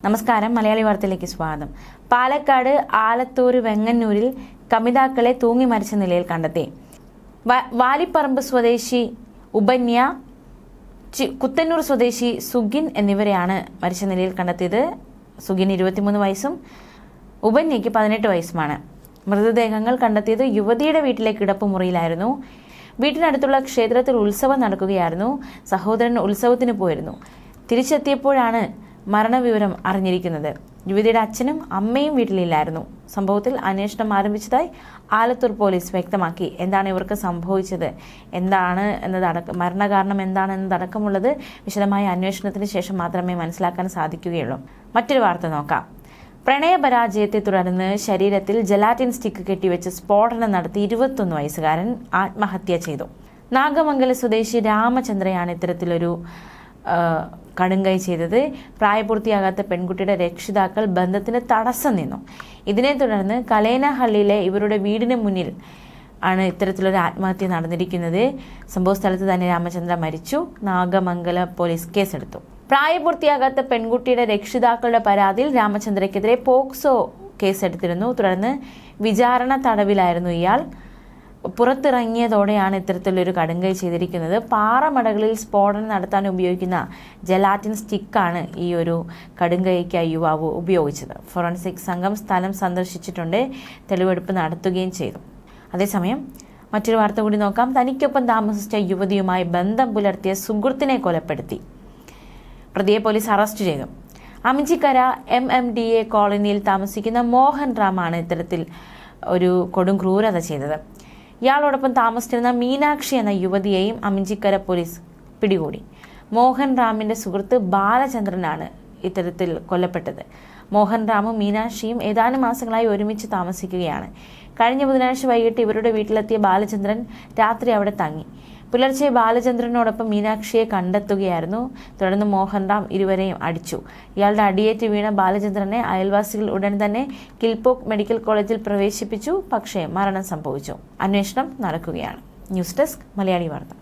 നമസ്കാരം. മലയാളി വാർത്തയിലേക്ക് സ്വാഗതം. പാലക്കാട് ആലത്തൂർ വെങ്ങന്നൂരിൽ കമിതാക്കളെ തൂങ്ങി മരിച്ച നിലയിൽ കണ്ടെത്തി. വാലിപ്പറമ്പ് സ്വദേശി ഉപന്യ, കുത്തന്നൂർ സ്വദേശി സുഗിൻ എന്നിവരെയാണ് മരിച്ച നിലയിൽ കണ്ടെത്തിയത്. സുഗിൻ 23 വയസ്സും ഉപന്യയ്ക്ക് 18 വയസ്സുമാണ്. മൃതദേഹങ്ങൾ കണ്ടെത്തിയത് യുവതിയുടെ വീട്ടിലെ കിടപ്പുമുറിയിലായിരുന്നു. വീട്ടിനടുത്തുള്ള ക്ഷേത്രത്തിൽ ഉത്സവം നടക്കുകയായിരുന്നു. സഹോദരൻ ഉത്സവത്തിന് പോയിരുന്നു. തിരിച്ചെത്തിയപ്പോഴാണ് മരണവിവരം അറിഞ്ഞിരിക്കുന്നത്. യുവതിയുടെ അച്ഛനും അമ്മയും വീട്ടിലില്ലായിരുന്നു. സംഭവത്തിൽ അന്വേഷണം ആരംഭിച്ചതായി ആലത്തൂർ പോലീസ് വ്യക്തമാക്കി. എന്താണ് ഇവർക്ക് സംഭവിച്ചത്, എന്താണ് മരണകാരണം എന്താണ് എന്നതടക്കമുള്ളത് വിശദമായ അന്വേഷണത്തിന് ശേഷം മാത്രമേ മനസ്സിലാക്കാൻ സാധിക്കുകയുള്ളൂ. മറ്റൊരു വാർത്ത നോക്കാം. പ്രണയപരാജയത്തെ തുടർന്ന് ശരീരത്തിൽ ജലാറ്റിൻ സ്റ്റിക്ക് കെട്ടിവെച്ച് സ്ഫോടനം നടത്തി 21 വയസ്സുകാരൻ ആത്മഹത്യ ചെയ്തു. നാഗമംഗല സ്വദേശി രാമചന്ദ്രയാണ് ഇത്തരത്തിലൊരു കടുങ്കൈ ചെയ്തത്. പ്രായപൂർത്തിയാകാത്ത പെൺകുട്ടിയുടെ രക്ഷിതാക്കൾ ബന്ധത്തിന് തടസ്സം നിന്നു. ഇതിനെ തുടർന്ന് കലേനഹള്ളിയിലെ ഇവരുടെ വീടിന് മുന്നിൽ ആണ് ഇത്തരത്തിലൊരു ആത്മഹത്യ നടന്നിരിക്കുന്നത്. സംഭവ സ്ഥലത്ത് തന്നെ രാമചന്ദ്ര മരിച്ചു. നാഗമംഗല പോലീസ് കേസെടുത്തു. പ്രായപൂർത്തിയാകാത്ത പെൺകുട്ടിയുടെ രക്ഷിതാക്കളുടെ പരാതിയിൽ രാമചന്ദ്രയ്ക്കെതിരെ പോക്സോ കേസെടുത്തിരുന്നു. തുടർന്ന് വിചാരണ തടവിലായിരുന്നു ഇയാൾ. പുറത്തിറങ്ങിയതോടെയാണ് ഇത്തരത്തിലൊരു കടുങ്കൈ ചെയ്തിരിക്കുന്നത്. പാറമടകളിൽ സ്ഫോടനം നടത്താൻ ഉപയോഗിക്കുന്ന ജലാറ്റിൻ സ്റ്റിക്കാണ് ഈ ഒരു കടുങ്കൈക്കായി യുവാവ് ഉപയോഗിച്ചത്. ഫോറൻസിക് സംഘം സ്ഥലം സന്ദർശിച്ചിട്ടുണ്ട്. തെളിവെടുപ്പ് നടത്തുകയും ചെയ്തു. അതേസമയം മറ്റൊരു വാർത്ത കൂടി നോക്കാം. തനിക്കൊപ്പം താമസിച്ച യുവതിയുമായി ബന്ധം പുലർത്തിയ സുഹൃത്തിനെ കൊലപ്പെടുത്തി. പ്രതിയെ പോലീസ് അറസ്റ്റ് ചെയ്തു. അമിഞ്ചിക്കര MMDA കോളനിയിൽ താമസിക്കുന്ന മോഹൻ റാമാണ് ഇത്തരത്തിൽ ഒരു കൊടും ക്രൂരത ചെയ്തത്. ഇയാളോടൊപ്പം താമസിച്ചിരുന്ന മീനാക്ഷി എന്ന യുവതിയെയും അമിഞ്ചിക്കര പോലീസ് പിടികൂടി. മോഹൻ റാമിന്റെ സുഹൃത്ത് ബാലചന്ദ്രനാണ് ഇത്തരത്തിൽ കൊല്ലപ്പെട്ടത്. മോഹൻ റാമും മീനാക്ഷിയും ഏതാനും മാസങ്ങളായി ഒരുമിച്ച് താമസിക്കുകയാണ്. കഴിഞ്ഞ ബുധനാഴ്ച വൈകിട്ട് ഇവരുടെ വീട്ടിലെത്തിയ ബാലചന്ദ്രൻ രാത്രി അവിടെ തങ്ങി. പുലർച്ചെ ബാലചന്ദ്രനോടൊപ്പം മീനാക്ഷിയെ കണ്ടെത്തുകയായിരുന്നു. തുടർന്ന് മോഹൻ റാം ഇരുവരെയും അടിച്ചു. ഇയാളുടെ അടിയേറ്റ് വീണ ബാലചന്ദ്രനെ അയൽവാസികൾ ഉടൻ തന്നെ കിൽപോക്ക് മെഡിക്കൽ കോളേജിൽ പ്രവേശിപ്പിച്ചു. പക്ഷേ മരണം സംഭവിച്ചു. അന്വേഷണം നടക്കുകയാണ്. ന്യൂസ് ഡെസ്ക് മലയാളി വാർത്ത.